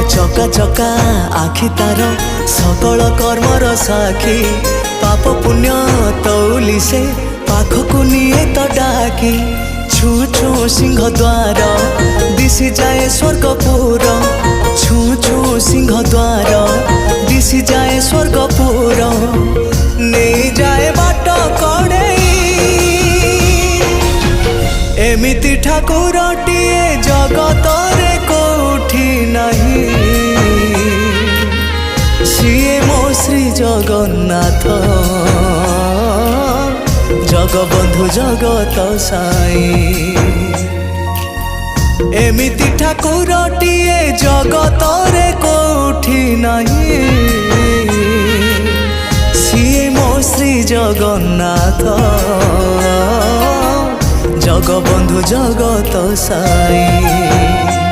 चका चका आखि तार सकल कर्मर साखी पाप पुण्य तौली से पाखकु निये तो डाकी छू छू सिंह द्वार दिशि जाए स्वर्गपुर छू छू सिंह द्वार दिशि जाए स्वर्गपुर नहीं जाए बाट कड़े एमिति ठाकुरटिए जगत रे कोठी नहीं सीए मो श्री जगन्नाथ जगबंधु जगत साई एमिति ठाकुरटिए जगत रे कोठी नहीं सीए मो श्री जगन्नाथ जगबंधु जगत साई।